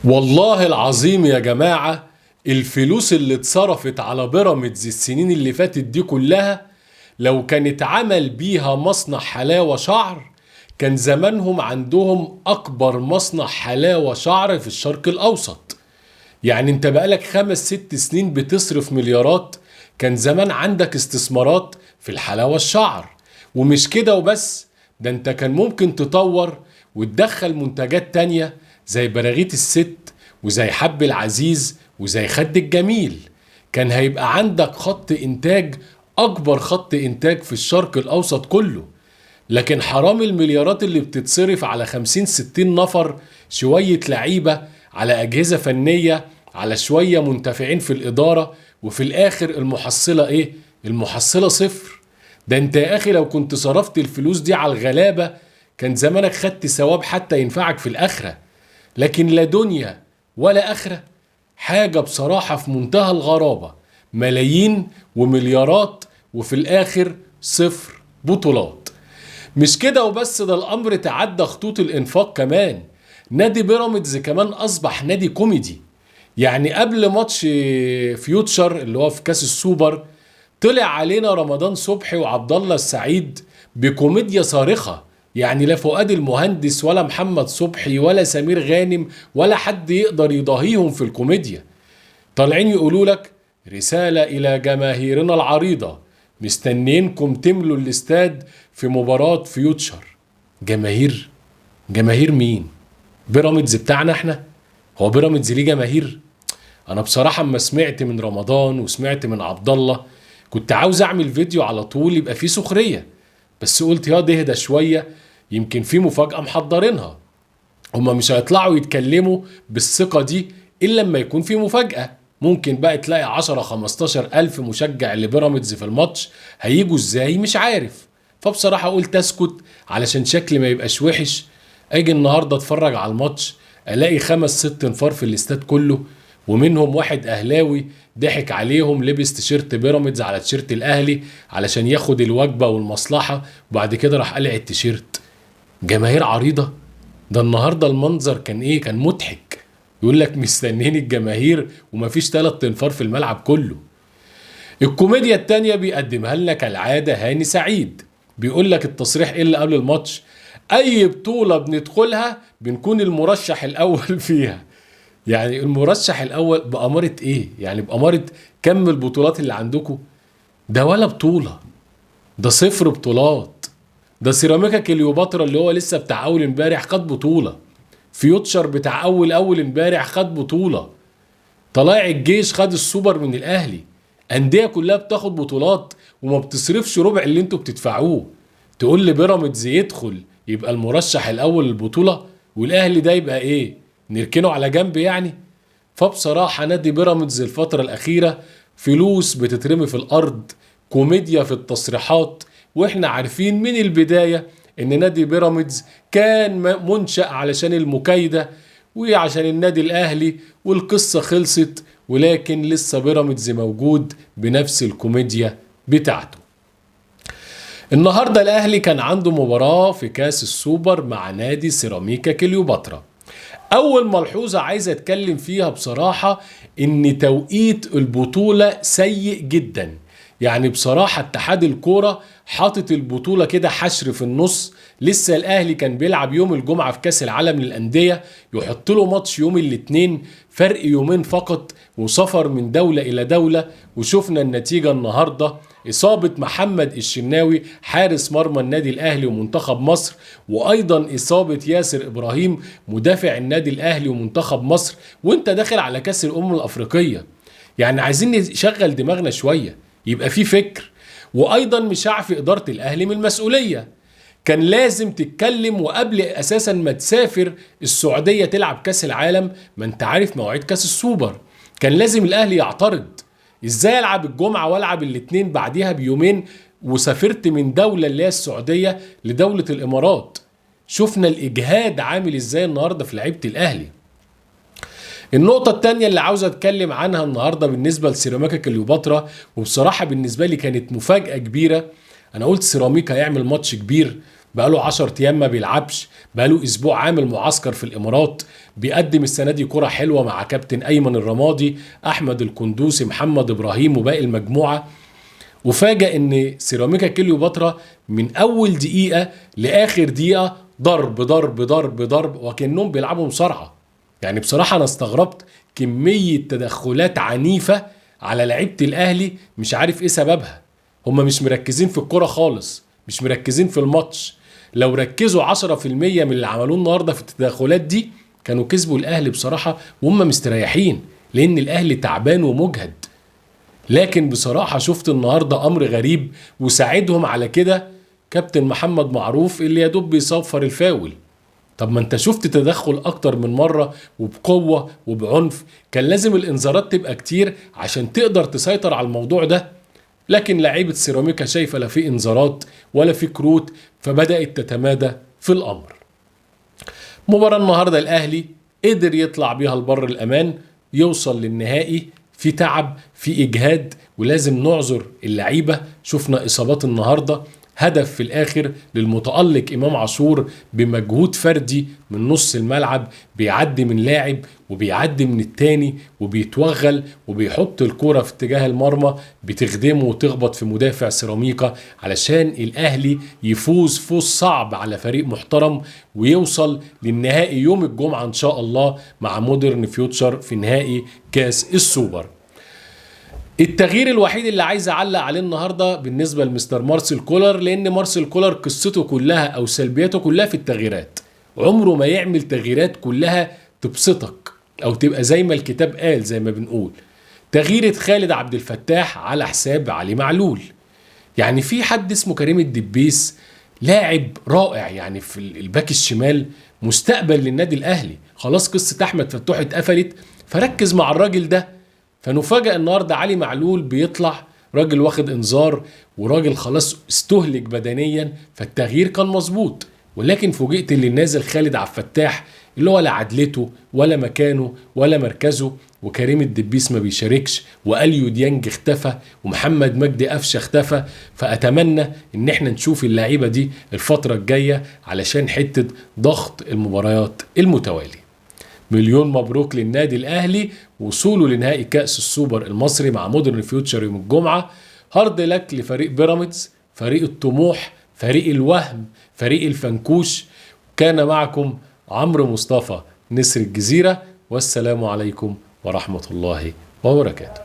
والله العظيم يا جماعة، الفلوس اللي اتصرفت على بيراميدز السنين اللي فاتت دي كلها لو كانت عمل بيها مصنع حلاوة شعر كان زمانهم عندهم أكبر مصنع حلاوة شعر في الشرق الأوسط. يعني انت بقالك 5 6 سنين بتصرف مليارات، كان زمان عندك استثمارات في الحلاوة الشعر. ومش كده وبس، ده انت كان ممكن تطور وتدخل منتجات تانية زي براغيث الست وزي حب العزيز وزي خد الجميل. كان هيبقى عندك خط انتاج، اكبر خط انتاج في الشرق الاوسط كله. لكن حرام المليارات اللي بتتصرف على 50 60 نفر، شوية لعيبة، على أجهزة فنية، على شوية منتفعين في الإدارة، وفي الآخر المحصلة إيه؟ المحصلة صفر. ده أنت يا أخي لو كنت صرفت الفلوس دي على الغلابة كان زمانك خدت ثواب حتى ينفعك في الآخرة. لكن لا دنيا ولا آخرة. حاجة بصراحة في منتهى الغرابة، ملايين ومليارات وفي الآخر صفر بطولات. مش كده وبس، ده الامر تعدى خطوط الانفاق كمان. نادي بيراميدز كمان اصبح نادي كوميدي. يعني قبل ماتش فيوتشر اللي هو في كاس السوبر طلع علينا رمضان صبحي وعبد الله السعيد بكوميديا صارخة. يعني لا فؤاد المهندس ولا محمد صبحي ولا سمير غانم ولا حد يقدر يضاهيهم في الكوميديا. طالعين يقولوا لك رسالة إلى جماهيرنا العريضة، مستنيينكم تملوا الاستاد في مباراة فيوتشر. جماهير؟ جماهير مين؟ بيراميدز بتاعنا احنا؟ هو بيراميدز ليه جماهير؟ انا بصراحة اما سمعت من رمضان وسمعت من عبد الله كنت عاوز اعمل فيديو على طول يبقى فيه سخرية، بس قلت يا اهدى شوية، يمكن في مفاجأة محضرينها. هما مش هيطلعوا يتكلموا بالثقة دي إلا لما يكون في مفاجأة. ممكن بقى تلاقي 10 15 ألف مشجع لبيراميدز في الماتش، هيجوا ازاي مش عارف. فبصراحة قلت اسكت علشان شكلي ما يبقاش وحش. اجي النهاردة اتفرج على الماتش الاقي 5 6 نفار في الاستاد كله، ومنهم واحد اهلاوي ضحك عليهم لبس تيشيرت بيراميدز على تيشيرت الاهلي علشان ياخد الوجبة والمصلحة، وبعد كده راح قلع التيشيرت. جماهير عريضة؟ ده النهارده المنظر كان ايه؟ كان مضحك. يقول لك مستنيين الجماهير ومفيش 3 انفار في الملعب كله. الكوميديا التانية بيقدمها لنا كالعادة هاني سعيد، بيقول لك التصريح ايه اللي قبل الماتش؟ اي بطولة بندخلها بنكون المرشح الاول فيها. يعني المرشح الاول بأمارة ايه؟ يعني بأمارة كم البطولات اللي عندكم؟ ده ولا بطولة، ده صفر بطولات. ده سيراميكا كليوباترا اللي هو لسه بتاع اول امبارح خد بطولة. فيوتشر بتاع اول امبارح خد بطولة. طلائع الجيش خد السوبر من الاهلي. انديه كلها بتاخد بطولات وما بتصرفش ربع اللي انتوا بتدفعوه. تقول لي بيراميدز يدخل يبقى المرشح الاول للبطولة والاهلي ده يبقى ايه؟ نركنه على جنب يعني؟ فبصراحة نادي بيراميدز الفترة الاخيرة فلوس بتترمي في الارض، كوميديا في التصريحات. واحنا عارفين من البداية ان نادي بيراميدز كان منشأ علشان المكايدة وعشان النادي الاهلي، والقصة خلصت. ولكن لسه بيراميدز موجود بنفس الكوميديا بتاعته. النهاردة الاهلي كان عنده مباراة في كاس السوبر مع نادي سيراميكا كليوباترا. اول ملحوظة عايز اتكلم فيها بصراحة ان توقيت البطولة سيء جدا. يعني بصراحة اتحاد الكورة حاطط البطولة كده حشر في النص. لسه الاهلي كان بيلعب يوم الجمعة في كاس العالم للأندية، يحط له ماتش يوم الاثنين، فرق يومين فقط، وسفر من دولة الى دولة. وشفنا النتيجة النهاردة، إصابة محمد الشناوي حارس مرمى النادي الأهلي ومنتخب مصر، وأيضا إصابة ياسر إبراهيم مدافع النادي الأهلي ومنتخب مصر، وانت داخل على كاس الأمم الأفريقية. يعني عايزين نشغل دماغنا شوية، يبقى في فكر. وأيضا مش هعفي إدارة الأهلي من المسؤولية. كان لازم تتكلم وقبل أساسا ما تسافر السعودية تلعب كاس العالم، ما انت عارف مواعيد كاس السوبر، كان لازم الأهلي يعترض. ازاي العب الجمعة والعب الاثنين بعديها بيومين، وسافرت من دولة اللي هي السعودية لدولة الامارات؟ شفنا الاجهاد عامل ازاي النهاردة في لعيبة الاهلي. النقطة التانية اللي عاوز اتكلم عنها النهاردة بالنسبة لسيراميكا كليوباترا، وبصراحة بالنسبة لي كانت مفاجأة كبيرة. انا قلت سيراميكا هيعمل ماتش كبير، بقاله 10 ايام ما بيلعبش، بقاله اسبوع عامل معسكر في الامارات، بيقدم السنه دي كره حلوه مع كابتن ايمن الرمادي، احمد القندوسي، محمد ابراهيم وباقي المجموعه. وفاجأ ان سيراميكا كليوباترا من اول دقيقه لاخر دقيقه ضرب ضرب ضرب ضرب، وكأنهم بيلعبوا مصارعه. يعني بصراحه انا استغربت كميه تدخلات عنيفه على لعيبه الاهلي، مش عارف ايه سببها. هم مش مركزين في الكرة خالص، مش مركزين في الماتش. لو ركزوا 10% من اللي عملوه النهارده في التدخلات دي كانوا كسبوا الاهلي بصراحه وهم مستريحين، لان الاهلي تعبان ومجهد. لكن بصراحه شفت النهارده امر غريب وساعدهم على كده كابتن محمد معروف اللي يا دوب بيصفر الفاول. طب ما انت شفت تدخل اكتر من مرة وبقوة وبعنف، كان لازم الانذارات تبقى كتير عشان تقدر تسيطر على الموضوع ده. لكن لعيبة سيراميكا شايفة لا في انذارات ولا في كروت، فبدأت تتمادى في الامر. مباراة النهاردة الاهلي قدر يطلع بيها لبر الامان، يوصل للنهائي في تعب في اجهاد، ولازم نعذر اللعيبة. شفنا اصابات النهاردة، هدف في الاخر للمتألق امام عاشور بمجهود فردي من نص الملعب، بيعدي من لاعب وبيعدي من التاني وبيتوغل وبيحط الكرة في اتجاه المرمى، بتخدمه وتخبط في مدافع سيراميكا علشان الاهلي يفوز فوز صعب على فريق محترم ويوصل للنهائي يوم الجمعة ان شاء الله مع مودرن فيوتشر في نهائي كاس السوبر. التغيير الوحيد اللي عايز اعلق عليه النهارده بالنسبه لمستر مارسيل كولر، لان مارسيل كولر قصته كلها او سلبياته كلها في التغييرات. عمره ما يعمل تغييرات كلها تبسطك او تبقى زي ما الكتاب قال، زي ما بنقول. تغييرة خالد عبد الفتاح على حساب علي معلول. يعني في حد اسمه كريم الدبيس لاعب رائع، يعني في الباك الشمال مستقبل للنادي الاهلي. خلاص قصه احمد فتوح اتقفلت، فركز مع الراجل ده. فنفاجأ النهارده علي معلول بيطلع راجل واخد انذار وراجل خلاص استهلك بدنيا، فالتغيير كان مظبوط. ولكن فوجئت اللي نازل خالد عبد الفتاح اللي هو لا عدلته ولا مكانه ولا مركزه، وكريم الدبيس ما بيشاركش، واليو ديانج اختفى، ومحمد مجدي قفشه اختفى. فاتمنى ان احنا نشوف اللعيبه دي الفتره الجايه علشان حته ضغط المباريات المتوالي. مليون مبروك للنادي الاهلي وصوله لنهائي كاس السوبر المصري مع مودرن فيوتشر يوم الجمعه. هارد لك لفريق بيراميدز، فريق الطموح، فريق الوهم، فريق الفنكوش. كان معكم عمرو مصطفى، نسر الجزيره، والسلام عليكم ورحمه الله وبركاته.